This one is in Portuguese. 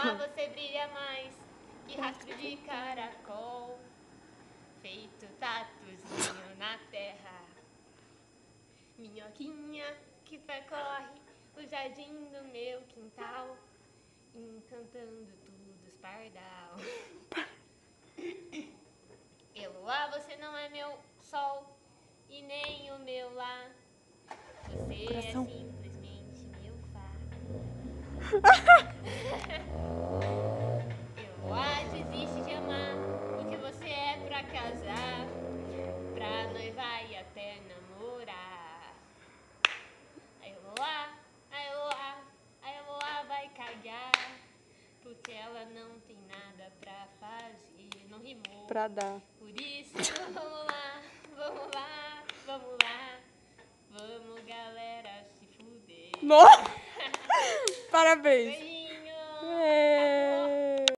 Eloá, você brilha mais que rastro de caracol, feito tatuzinho na terra. Minhoquinha que percorre o jardim do meu quintal, encantando todos pardal. Eloá, você não é meu sol e nem o meu lá. Você Coração. é simplesmente meu fá. Eloá, desiste de amar o que você é pra casar, pra noivar e até namorar. A Eloá vai cagar, porque ela não tem nada pra fazer. Não rimou. Pra dar. Por isso, vamos lá, vamos lá, vamos lá. Vamos, galera, se fuder. Nossa! Parabéns. Beijinho.